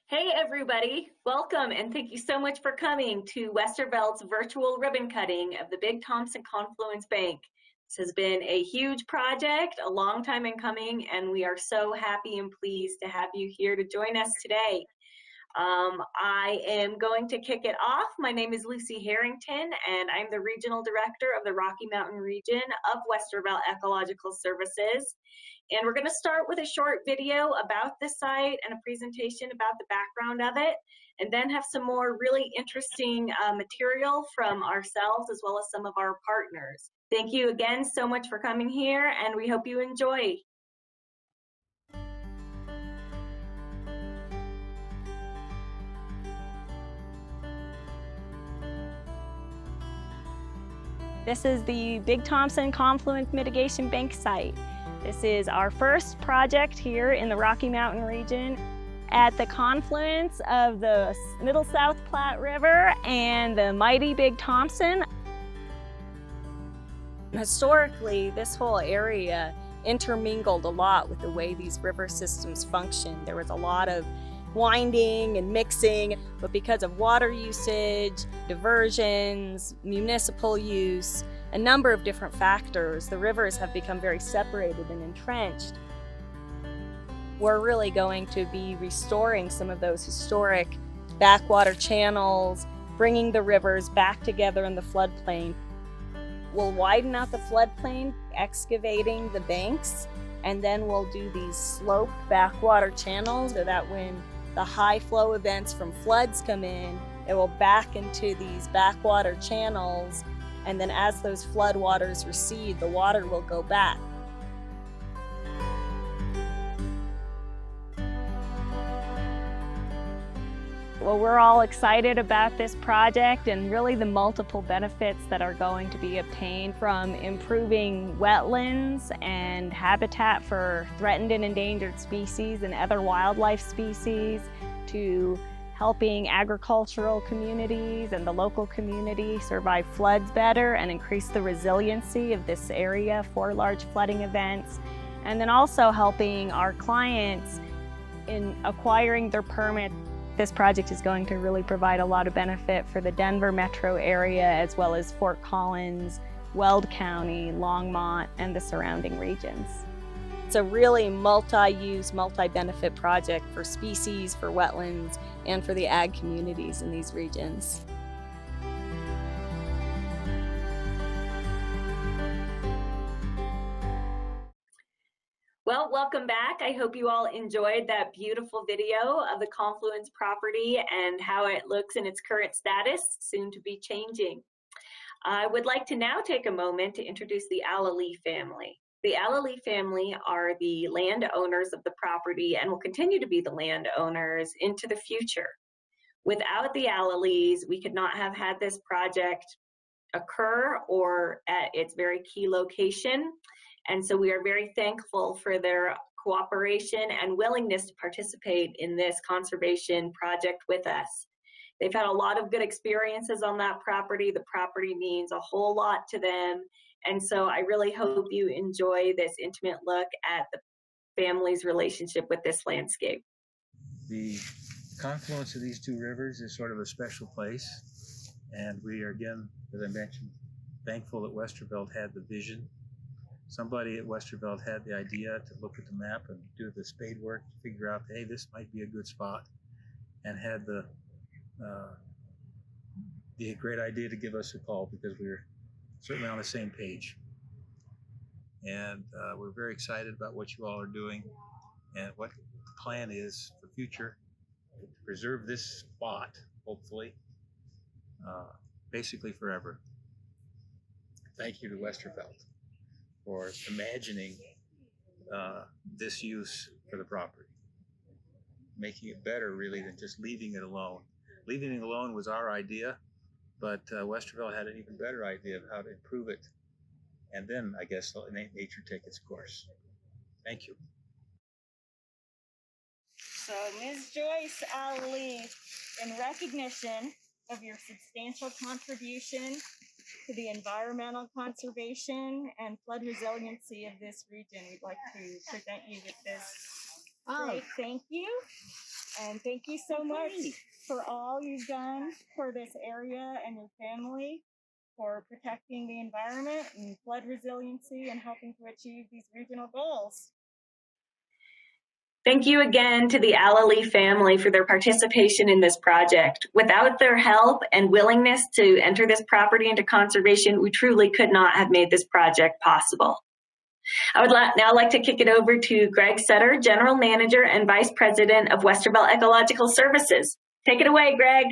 Hey everybody, welcome and thank you so much for coming to Westervelt's virtual ribbon cutting of the Big Thompson Confluence Bank. This has been a huge project, a long time in coming, and we are so happy and pleased to have you here to join us today. I am going to kick it off. My name is Lucy Harrington, and I'm the Regional Director of the Rocky Mountain region of Westervelt Ecological Services. And we're going to start with a short video about the site and a presentation about the background of it, and then have some more really interesting material from ourselves as well as some of our partners. Thank you again so much for coming here, and we hope you enjoy. This is the Big Thompson Confluence Mitigation Bank site. This is our first project here in the Rocky Mountain region at the confluence of the Middle South Platte River and the mighty Big Thompson. Historically, this whole area intermingled a lot with the way these river systems function. There was a lot of winding and mixing, but because of water usage, diversions, municipal use, a number of different factors, the rivers have become very separated and entrenched. We're really going to be restoring some of those historic backwater channels, bringing the rivers back together in the floodplain. We'll widen out the floodplain, excavating the banks, and then we'll do these sloped backwater channels so that when the high flow events from floods come in, it will back into these backwater channels, and then as those flood waters recede, the water will go back. Well, we're all excited about this project and really the multiple benefits that are going to be obtained from improving wetlands and habitat for threatened and endangered species and other wildlife species, to helping agricultural communities and the local community survive floods better and increase the resiliency of this area for large flooding events, and then also helping our clients in acquiring their permit. This project is going to really provide a lot of benefit for the Denver metro area, as well as Fort Collins, Weld County, Longmont, and the surrounding regions. It's a really multi-use, multi-benefit project for species, for wetlands, and for the ag communities in these regions. Well, welcome back. I hope you all enjoyed that beautiful video of the Confluence property and how it looks in its current status, soon to be changing. I would like to now take a moment to introduce the Allalee family. The Allalee family are the landowners of the property and will continue to be the landowners into the future. Without the Allalees, we could not have had this project occur or at its very key location. And so we are very thankful for their cooperation and willingness to participate in this conservation project with us. They've had a lot of good experiences on that property. The property means a whole lot to them. And so I really hope you enjoy this intimate look at the family's relationship with this landscape. The confluence of these two rivers is sort of a special place. And we are, again, as I mentioned, thankful that Westervelt had the vision. Somebody at Westervelt had the idea to look at the map and do the spade work to figure out, hey, this might be a good spot, and had the great idea to give us a call because we were certainly on the same page. And we're very excited about what you all are doing and what the plan is for future to preserve this spot, hopefully, basically forever. Thank you to Westervelt for imagining this use for the property, making it better really than just leaving it alone. Leaving it alone was our idea, but Westerville had an even better idea of how to improve it, and then I guess let nature take its course. Thank you. So Ms. Joyce Allalee, in recognition of your substantial contribution to the environmental conservation and flood resiliency of this region, we'd like to present you with this great thank you. And thank you so much for all you've done for this area and your family, for protecting the environment and flood resiliency and helping to achieve these regional goals. Thank you again to the Alley family for their participation in this project. Without their help and willingness to enter this property into conservation, we truly could not have made this project possible. I would now like to kick it over to Greg Sutter, General Manager and Vice President of Westervelt Ecological Services. Take it away, Greg.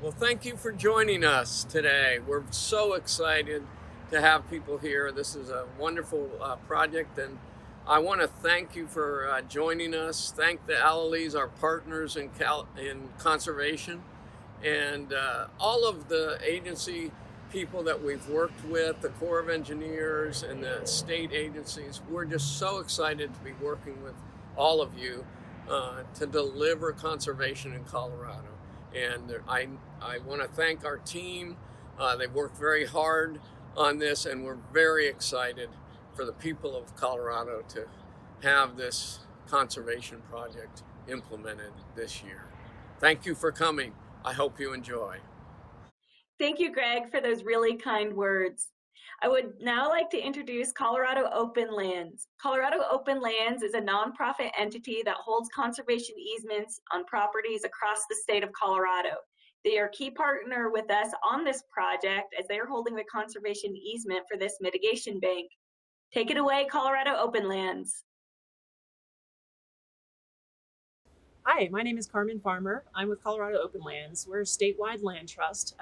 Well, thank you for joining us today. We're so excited to have people here. This is a wonderful project, and I want to thank you for joining us. Thank the Allelees, our partners in conservation, and all of the agency people that we've worked with, the Corps of Engineers and the state agencies. We're just so excited to be working with all of you to deliver conservation in Colorado. And I want to thank our team. They've worked very hard on this, and we're very excited for the people of Colorado to have this conservation project implemented this year. Thank you for coming. I hope you enjoy. Thank you, Greg, for those really kind words. I would now like to introduce Colorado Openlands. Colorado Openlands is a nonprofit entity that holds conservation easements on properties across the state of Colorado. They are a key partner with us on this project as they are holding the conservation easement for this mitigation bank. Take it away, Colorado Openlands. Hi, my name is Carmen Farmer. I'm with Colorado Openlands. We're a statewide land trust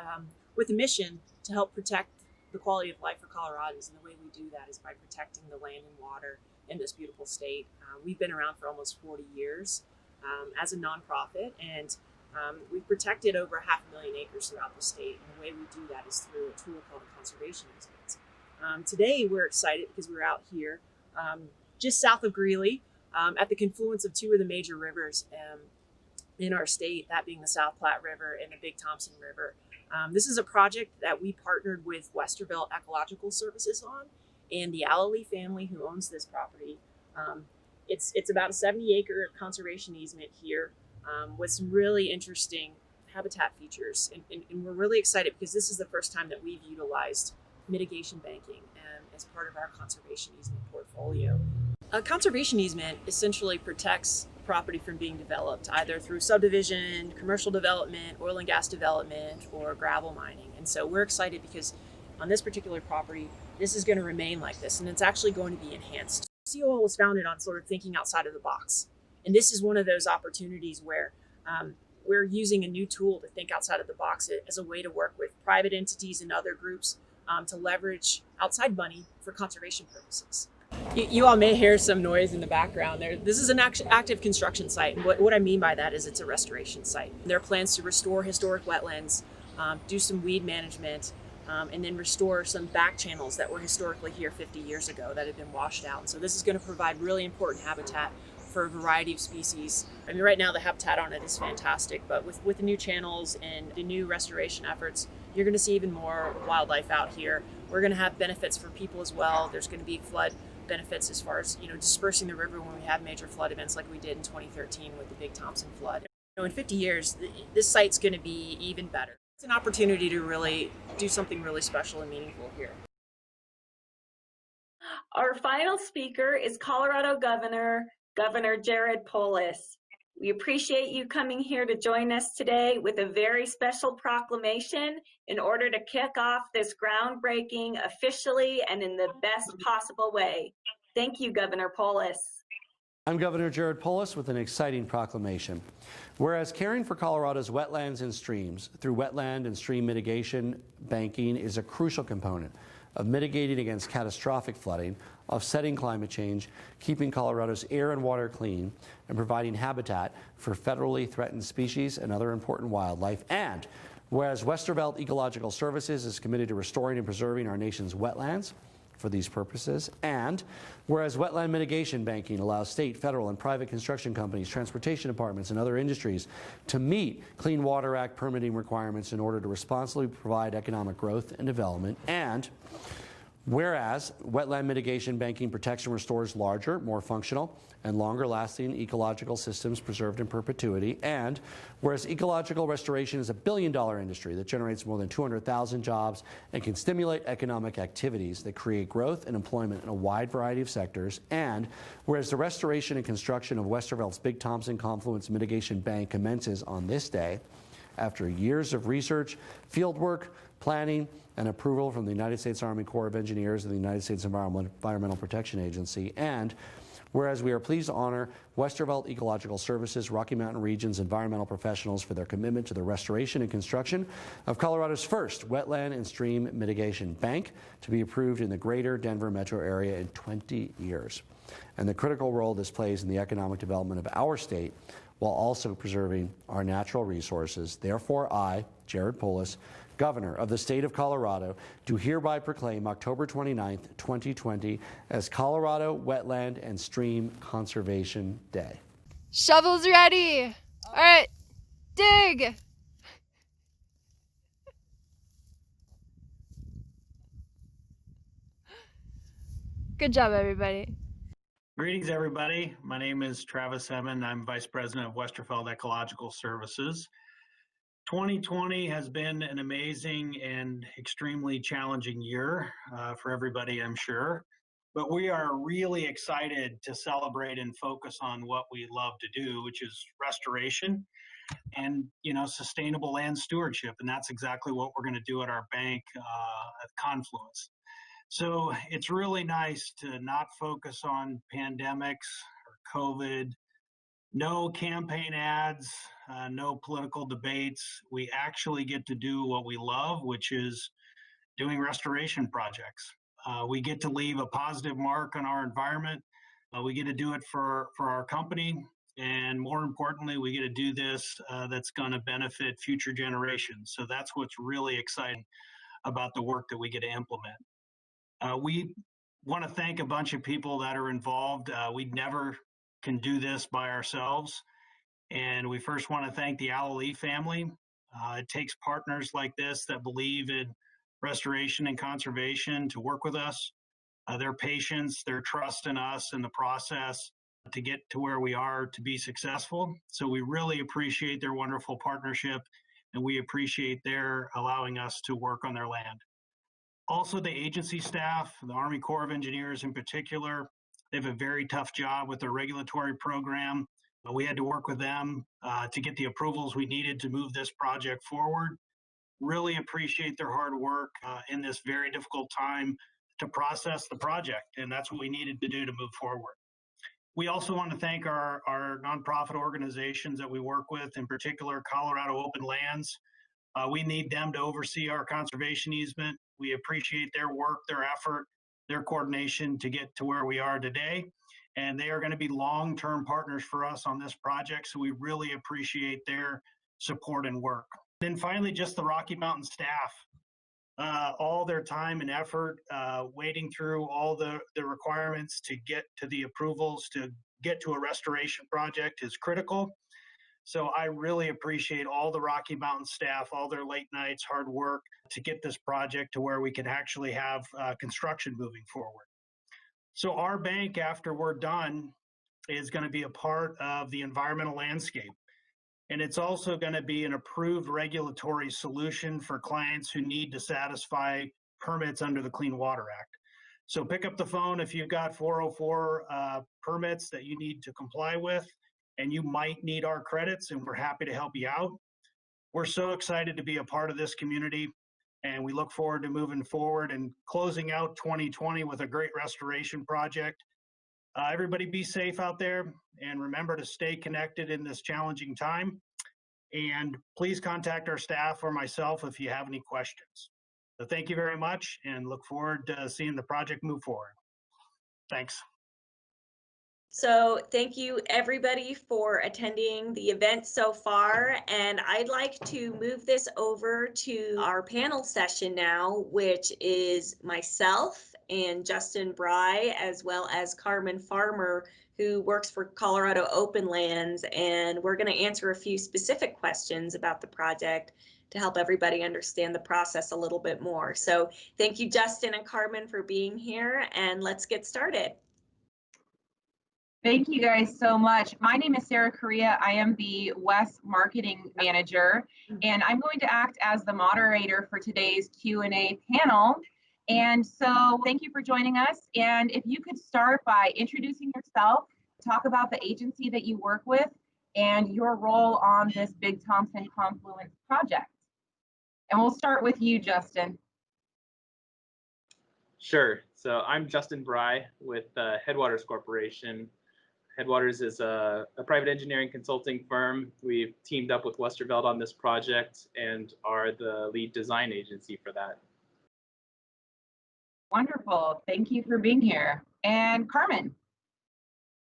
with a mission to help protect the quality of life for Coloradans. And the way we do that is by protecting the land and water in this beautiful state. We've been around for almost 40 years as a nonprofit, and we've protected over 500,000 acres throughout the state. And the way we do that is through a tool called a conservation easement. Today, we're excited because we're out here just south of Greeley, at the confluence of two of the major rivers in our state, that being the South Platte River and the Big Thompson River. This is a project that we partnered with Westervelt Ecological Services on, and the Alley family who owns this property. It's about a 70-acre conservation easement here with some really interesting habitat features. And we're really excited because this is the first time that we've utilized mitigation banking as part of our conservation easement portfolio. A conservation easement essentially protects property from being developed either through subdivision, commercial development, oil and gas development, or gravel mining. And so we're excited because on this particular property, this is going to remain like this, and it's actually going to be enhanced. COL was founded on sort of thinking outside of the box. And this is one of those opportunities where we're using a new tool to think outside of the box as a way to work with private entities and other groups to leverage outside money for conservation purposes. You all may hear some noise in the background there. This is an active construction site. And what I mean by that is it's a restoration site. There are plans to restore historic wetlands, do some weed management, and then restore some back channels that were historically here 50 years ago that have been washed out. And so this is going to provide really important habitat for a variety of species. I mean, right now the habitat on it is fantastic, but with the new channels and the new restoration efforts, you're going to see even more wildlife out here. We're going to have benefits for people as well. There's going to be flood benefits as far as, dispersing the river when we have major flood events like we did in 2013 with the Big Thompson flood. In 50 years, this site's going to be even better. It's an opportunity to really do something really special and meaningful here. Our final speaker is Colorado Governor Jared Polis. We appreciate you coming here to join us today with a very special proclamation in order to kick off this groundbreaking officially and in the best possible way. Thank you, Governor Polis. I'm Governor Jared Polis with an exciting proclamation. Whereas caring for Colorado's wetlands and streams through wetland and stream mitigation banking is a crucial component of mitigating against catastrophic flooding, offsetting climate change, keeping Colorado's air and water clean, and providing habitat for federally threatened species and other important wildlife. And whereas Westervelt Ecological Services is committed to restoring and preserving our nation's wetlands for these purposes, and whereas wetland mitigation banking allows state, federal, and private construction companies, transportation departments, and other industries to meet Clean Water Act permitting requirements in order to responsibly provide economic growth and development, and Whereas wetland mitigation banking protects and restores larger, more functional, and longer-lasting ecological systems preserved in perpetuity, and whereas ecological restoration is a billion-dollar industry that generates more than 200,000 jobs and can stimulate economic activities that create growth and employment in a wide variety of sectors, and whereas the restoration and construction of Westervelt's Big Thompson Confluence Mitigation Bank commences on this day, after years of research, field work, planning, and approval from the United States Army Corps of Engineers and the United States Environmental Protection Agency, and whereas we are pleased to honor Westervelt Ecological Services, Rocky Mountain Region's environmental professionals for their commitment to the restoration and construction of Colorado's first wetland and stream mitigation bank to be approved in the greater Denver metro area in 20 years, and the critical role this plays in the economic development of our state while also preserving our natural resources. Therefore, I, Jared Polis, Governor of the state of Colorado, do hereby proclaim October 29th, 2020 as Colorado Wetland and Stream Conservation Day. Shovels ready. All right, dig. Good job, everybody. Greetings, everybody. My name is Travis Hemmond. I'm Vice President of Westervelt Ecological Services. 2020 has been an amazing and extremely challenging year for everybody, I'm sure. But we are really excited to celebrate and focus on what we love to do, which is restoration and, sustainable land stewardship. And that's exactly what we're going to do at our bank at Confluence. So it's really nice to not focus on pandemics or COVID, no campaign ads, no political debates. We actually get to do what we love, which is doing restoration projects. We get to leave a positive mark on our environment. We get to do it for our company. And more importantly, we get to do this that's going to benefit future generations. So that's what's really exciting about the work that we get to implement. We want to thank a bunch of people that are involved. We never can do this by ourselves. And we first want to thank the Alley family. It takes partners like this that believe in restoration and conservation to work with us. Their patience, their trust in us and the process to get to where we are to be successful. So we really appreciate their wonderful partnership, and we appreciate their allowing us to work on their land. Also, the agency staff, the Army Corps of Engineers in particular, they have a very tough job with their regulatory program. We had to work with them to get the approvals we needed to move this project forward. Really appreciate their hard work in this very difficult time to process the project, and that's what we needed to do to move forward. We also want to thank our nonprofit organizations that we work with, in particular Colorado Openlands. We need them to oversee our conservation easement. We appreciate their work, their effort, their coordination to get to where we are today. And they are going to be long-term partners for us on this project. So we really appreciate their support and work. Then finally, just the Rocky Mountain staff, all their time and effort, wading through all the requirements to get to the approvals, to get to a restoration project is critical. So I really appreciate all the Rocky Mountain staff, all their late nights, hard work to get this project to where we can actually have construction moving forward. So our bank, after we're done, is going to be a part of the environmental landscape. And it's also going to be an approved regulatory solution for clients who need to satisfy permits under the Clean Water Act. So pick up the phone if you've got 404 permits that you need to comply with, and you might need our credits, and we're happy to help you out. We're so excited to be a part of this community, and we look forward to moving forward and closing out 2020 with a great restoration project. Everybody be safe out there, and remember to stay connected in this challenging time. And please contact our staff or myself if you have any questions. So thank you very much, and look forward to seeing the project move forward. Thanks. So thank you everybody for attending the event so far, and I'd like to move this over to our panel session now, which is myself and Justin Bry, as well as Carmen Farmer, who works for Colorado Openlands, and we're going to answer a few specific questions about the project to help everybody understand the process a little bit more. So thank you, Justin and Carmen, for being here, and let's get started. Thank you guys so much. My name is Sarah Correa. I am the West Marketing Manager, and I'm going to act as the moderator for today's Q&A panel. And so thank you for joining us. And if you could start by introducing yourself, talk about the agency that you work with, and your role on this big Thompson Confluence project. And we'll start with you, Justin. Sure. So I'm Justin Bry with Headwaters Corporation. Headwaters is a private engineering consulting firm. We've teamed up with Westervelt on this project and are the lead design agency for that. Wonderful. Thank you for being here. And Carmen.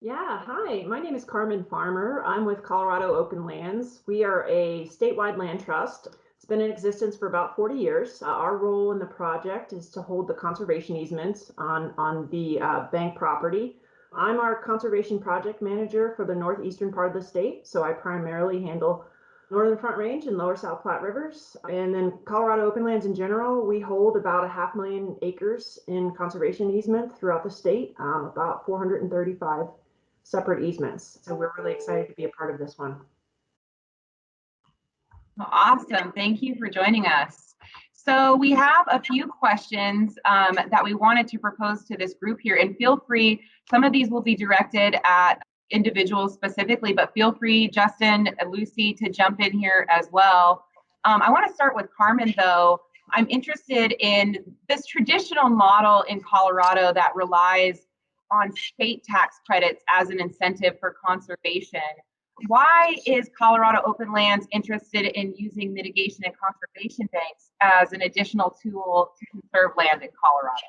Yeah, hi, my name is Carmen Farmer. I'm with Colorado Openlands. We are a statewide land trust. It's been in existence for about 40 years. Our role in the project is to hold the conservation easements on the bank property. I'm our conservation project manager for the northeastern part of the state, so I primarily handle Northern Front Range and Lower South Platte rivers. And then Colorado Openlands in general, we hold about 500,000 acres in conservation easement throughout the state, about 435 separate easements. So we're really excited to be a part of this one. Awesome. Thank you for joining us. So we have a few questions that we wanted to propose to this group here, and feel free, some of these will be directed at individuals specifically, but feel free, Justin, Lucy, to jump in here as well. I want to start with Carmen, though. I'm interested in this traditional model in Colorado that relies on state tax credits as an incentive for conservation. Why is Colorado Openlands interested in using mitigation and conservation banks as an additional tool to conserve land in Colorado?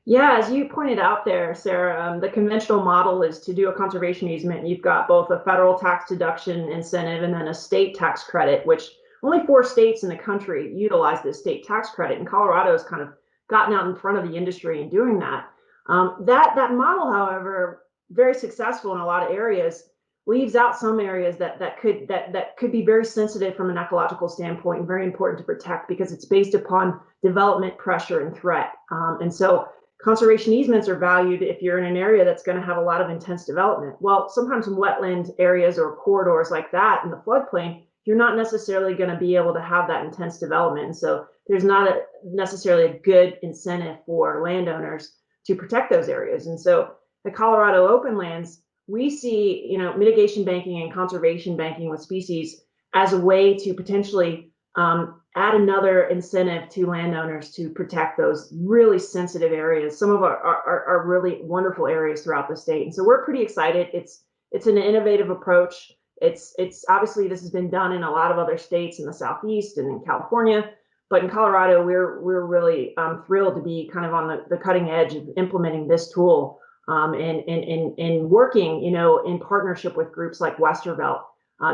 Yeah, as you pointed out there, Sarah, the conventional model is to do a conservation easement. You've got both a federal tax deduction incentive and then a state tax credit, which only 4 states in the country utilize this state tax credit. And Colorado has kind of gotten out in front of the industry in doing that. That model, however, very successful in a lot of areas, leaves out some areas that could be very sensitive from an ecological standpoint and very important to protect because it's based upon development pressure and threat. And so conservation easements are valued if you're in an area that's going to have a lot of intense development. Well, sometimes in wetland areas or corridors like that in the floodplain, you're not necessarily going to be able to have that intense development. And so there's not necessarily a good incentive for landowners to protect those areas. And so at Colorado Openlands, we see, mitigation banking and conservation banking with species as a way to potentially add another incentive to landowners to protect those really sensitive areas. Some of our really wonderful areas throughout the state. And so we're pretty excited. It's an innovative approach. It's obviously this has been done in a lot of other states in the Southeast and in California, but in Colorado, we're really thrilled to be kind of on the cutting edge of implementing this tool. And working, in partnership with groups like Westervelt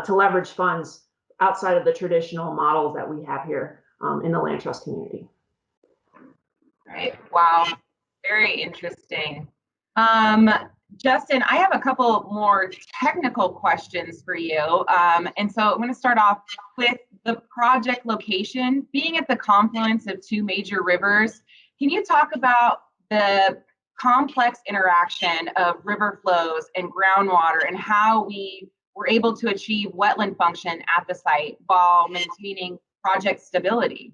to leverage funds outside of the traditional models that we have here in the land trust community. Right. Wow. Very interesting. Justin, I have a couple more technical questions for you. And so I'm going to start off with the project location. Being at the confluence of 2 major rivers, can you talk about the complex interaction of river flows and groundwater and how we were able to achieve wetland function at the site while maintaining project stability?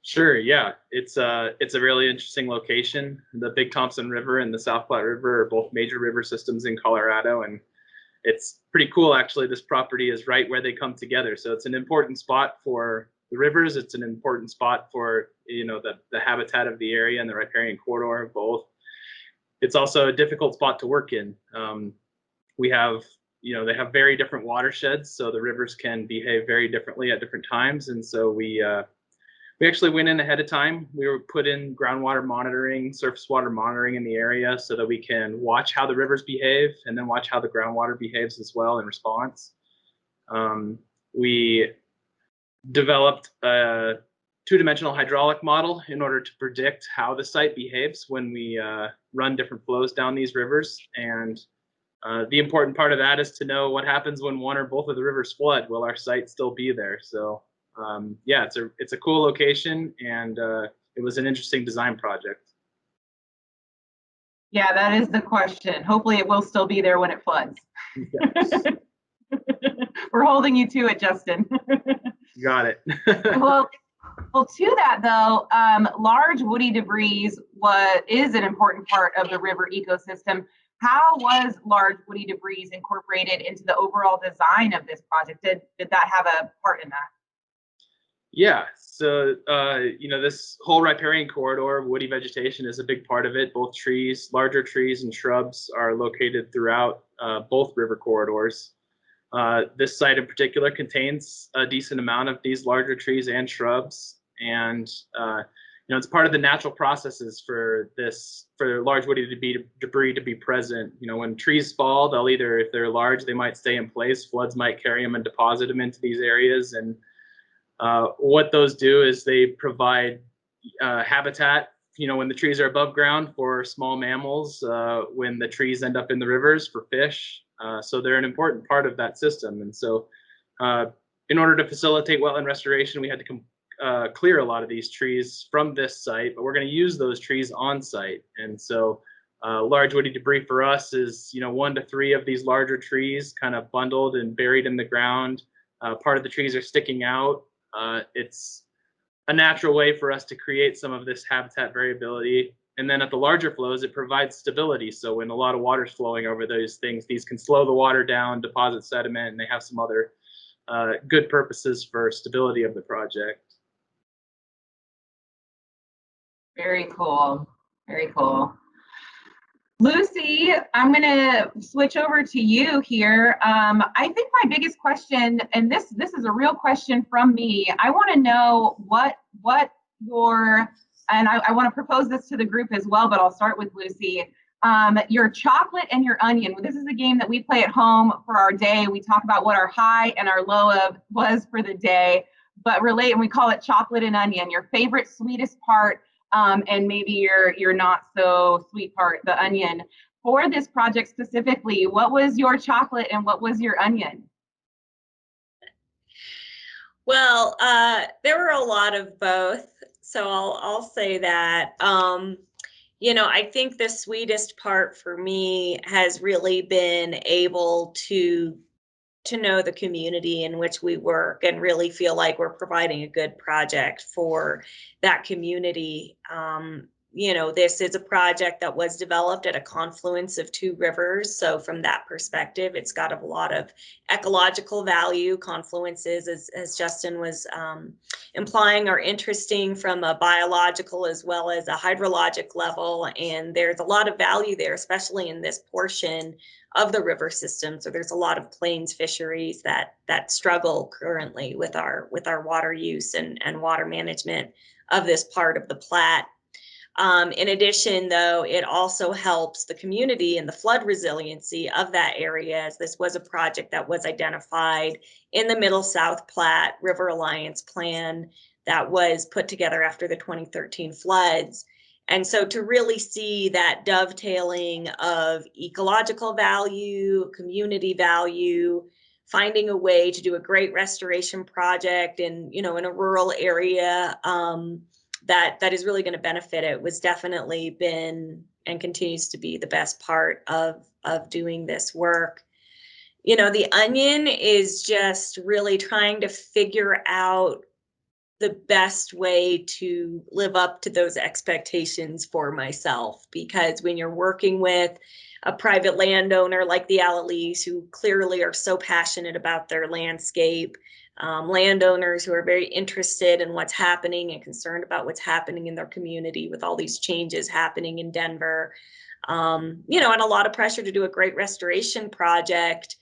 Sure, yeah, it's a really interesting location. The Big Thompson River and the South Platte River are both major river systems in Colorado, and it's pretty cool actually. This property is right where they come together, so it's an important spot for the rivers. It's an important spot for the habitat of the area and the riparian corridor of both. It's also a difficult spot to work in. We have they have very different watersheds, so the rivers can behave very differently at different times, and so we actually went in ahead of time. We were put in groundwater monitoring, surface water monitoring in the area so that we can watch how the rivers behave and then watch how the groundwater behaves as well in response. We developed a 2-dimensional hydraulic model in order to predict how the site behaves when we run different flows down these rivers. And the important part of that is to know what happens when one or both of the rivers flood. Will our site still be there? So yeah, it's a cool location, and it was an interesting design project. Yeah, that is the question. Hopefully it will still be there when it floods. Yes. We're holding you to it, Justin. Got it. Well, to that though, large woody debris is an important part of the river ecosystem. How was large woody debris incorporated into the overall design of this project? Did that have a part in that? Yeah, so this whole riparian corridor, woody vegetation is a big part of it. Both trees, larger trees and shrubs are located throughout both river corridors. This site in particular contains a decent amount of these larger trees and shrubs, and it's part of the natural processes for large woody debris to be present. When trees fall, they'll either, if they're large, they might stay in place. Floods might carry them and deposit them into these areas, and what those do is they provide habitat, when the trees are above ground, for small mammals, when the trees end up in the rivers, for fish. So they're an important part of that system. And so in order to facilitate wetland restoration, we had to clear a lot of these trees from this site, but we're going to use those trees on site. And so large woody debris for us is 1 to 3 of these larger trees kind of bundled and buried in the ground. Part of the trees are sticking out. It's a natural way for us to create some of this habitat variability. And then at the larger flows, it provides stability. So when a lot of water is flowing over those things, these can slow the water down, deposit sediment, and they have some other good purposes for stability of the project. Very cool. Very cool. Lucy, I'm going to switch over to you here. I think my biggest question, and this is a real question from me, I want to know what your, and I want to propose this to the group as well, but I'll start with Lucy. Your chocolate and your onion. This is a game that we play at home for our day. We talk about what our high and our low was for the day, but and we call it chocolate and onion. Your favorite sweetest part, and maybe your not so sweet part, the onion. For this project specifically, what was your chocolate and what was your onion? Well, there were a lot of both. So I'll say that, I think the sweetest part for me has really been able to know the community in which we work and really feel like we're providing a good project for that community. This is a project that was developed at a confluence of 2 rivers. So from that perspective, it's got a lot of ecological value. Confluences, as Justin was implying, are interesting from a biological as well as a hydrologic level. And there's a lot of value there, especially in this portion of the river system. So there's a lot of plains fisheries that struggle currently with our water use and water management of this part of the Platte. In addition, though, it also helps the community and the flood resiliency of that area, as this was a project that was identified in the Middle South Platte River Alliance Plan that was put together after the 2013 floods. And so to really see that dovetailing of ecological value, community value, finding a way to do a great restoration project in a rural area that is really going to benefit it was definitely been and continues to be the best part of doing this work. The onion is just really trying to figure out the best way to live up to those expectations for myself, because when you're working with a private landowner like the Allalees, who clearly are so passionate about their landscape, landowners who are very interested in what's happening and concerned about what's happening in their community with all these changes happening in Denver, and a lot of pressure to do a great restoration project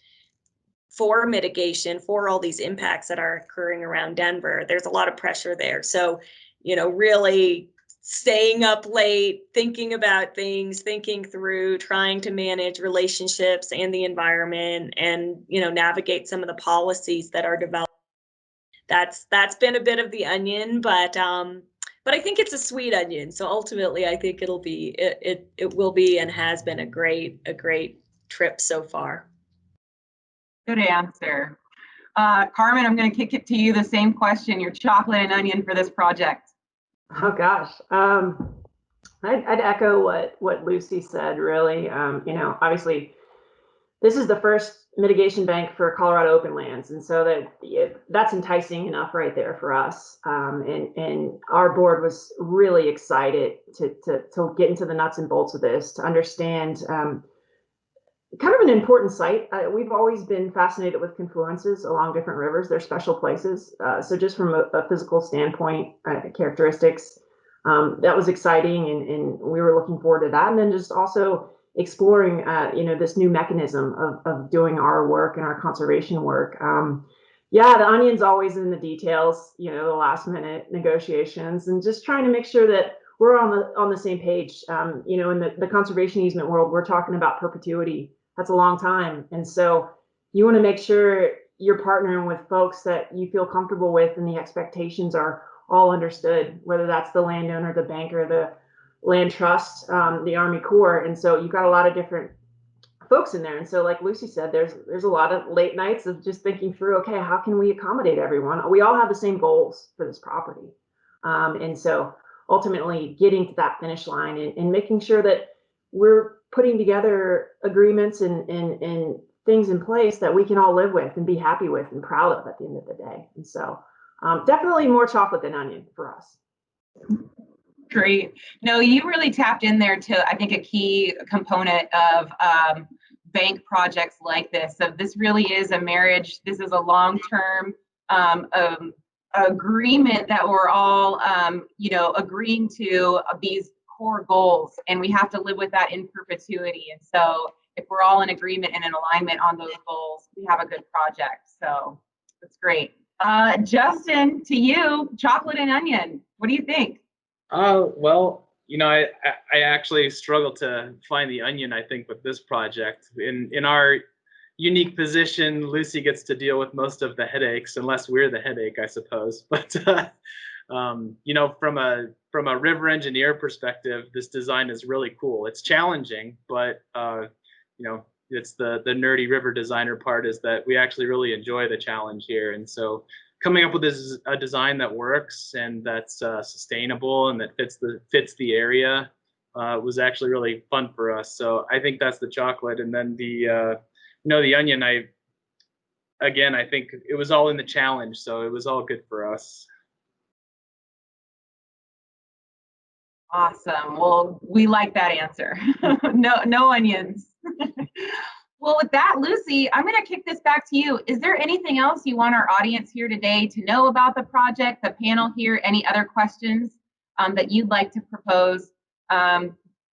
for mitigation for all these impacts that are occurring around Denver. There's a lot of pressure there. So, really staying up late, thinking about things, thinking through, trying to manage relationships and the environment and, navigate some of the policies that are developed. That's been a bit of the onion, but but I think it's a sweet onion. So ultimately, I think it'll be it will be and has been a great trip so far. Good answer. Carmen, I'm going to kick it to you. The same question, your chocolate and onion for this project. Oh gosh, I'd echo what Lucy said. Really, you know, obviously, this is the first mitigation bank for Colorado Openlands, and so that's enticing enough right there for us. And our board was really excited to get into the nuts and bolts of this, to understand kind of an important site. We've always been fascinated with confluences along different rivers. They're special places. So just from a physical standpoint, characteristics, that was exciting, and we were looking forward to that. And then just also exploring, you know, this new mechanism of doing our work and our conservation work. Yeah, the onion's always in the details, you know, the last minute negotiations, and just trying to make sure that we're on the same page. You know, in the conservation easement world, we're talking about perpetuity. That's a long time. And so you want to make sure you're partnering with folks that you feel comfortable with, and the expectations are all understood, whether that's the landowner, the banker, the land trust, the Army Corps. And so you've got a lot of different folks in there. And so, like Lucy said, there's a lot of late nights of just thinking through, okay, how can we accommodate everyone? We all have the same goals for this property. And so ultimately getting to that finish line and making sure that we're putting together agreements and things in place that we can all live with and be happy with and proud of at the end of the day. And so definitely more chocolate than onion for us. Great. No, you really tapped in there to, I think, a key component of bank projects like this. So this really is a marriage. This is a long-term agreement that we're all, you know, agreeing to these core goals, and we have to live with that in perpetuity. And so if we're all in agreement and in alignment on those goals, we have a good project. So that's great. Justin, to you, chocolate and onion, what do you think? Well, you know, I actually struggle to find the onion, I think, with this project. In our unique position, Lucy gets to deal with most of the headaches, unless we're the headache, I suppose. But you know, from a river engineer perspective, this design is really cool. It's challenging, but you know, it's the nerdy river designer part, is that we actually really enjoy the challenge here. And so coming up with a design that works and that's sustainable and that fits the area was actually really fun for us. So I think that's the chocolate. And then the you know, the onion, I think it was all in the challenge, so it was all good for us. Awesome. Well, we like that answer. No onions. Well, with that, Lucy, I'm going to kick this back to you. Is there anything else you want our audience here today to know about the project, the panel here? Any other questions that you'd like to propose?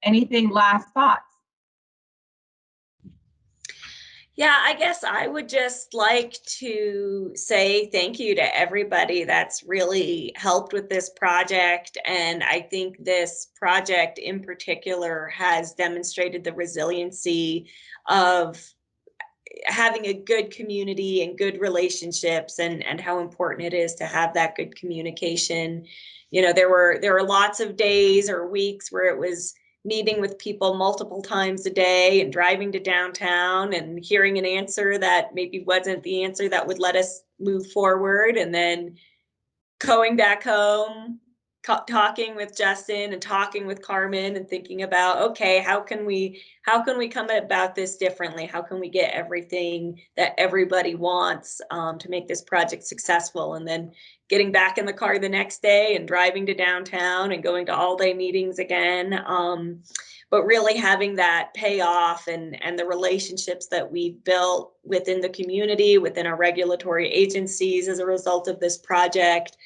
Anything, last thoughts? Yeah, I guess I would just like to say thank you to everybody that's really helped with this project. And I think this project in particular has demonstrated the resiliency of having a good community and good relationships, and how important it is to have that good communication. You know, there were lots of days or weeks where it was meeting with people multiple times a day and driving to downtown and hearing an answer that maybe wasn't the answer that would let us move forward, and then going back home, talking with Justin and talking with Carmen and thinking about, okay, how can we come about this differently? How can we get everything that everybody wants to make this project successful? And then getting back in the car the next day and driving to downtown and going to all-day meetings again. But really having that payoff and the relationships that we've built within the community, within our regulatory agencies as a result of this project,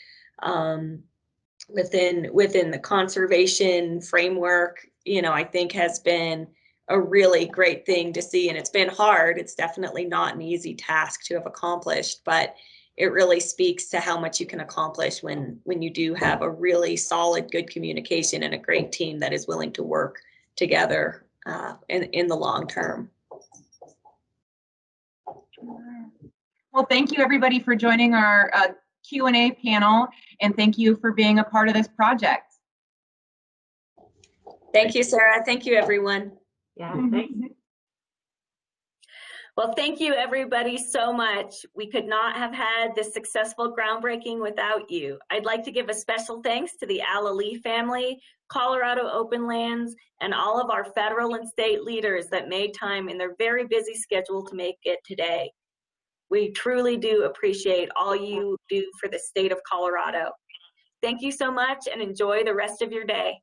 within the conservation framework, you know, I think has been a really great thing to see. And it's been hard. It's definitely not an easy task to have accomplished, but it really speaks to how much you can accomplish when you do have a really solid, good communication and a great team that is willing to work together in the long term. Well, thank you everybody for joining our Q&A panel, and thank you for being a part of this project. Thank you, Sarah. Thank you, everyone. Yeah, thanks. Well, thank you, everybody, so much. We could not have had this successful groundbreaking without you. I'd like to give a special thanks to the Alla Lee family, Colorado Openlands, and all of our federal and state leaders that made time in their very busy schedule to make it today. We truly do appreciate all you do for the state of Colorado. Thank you so much and enjoy the rest of your day.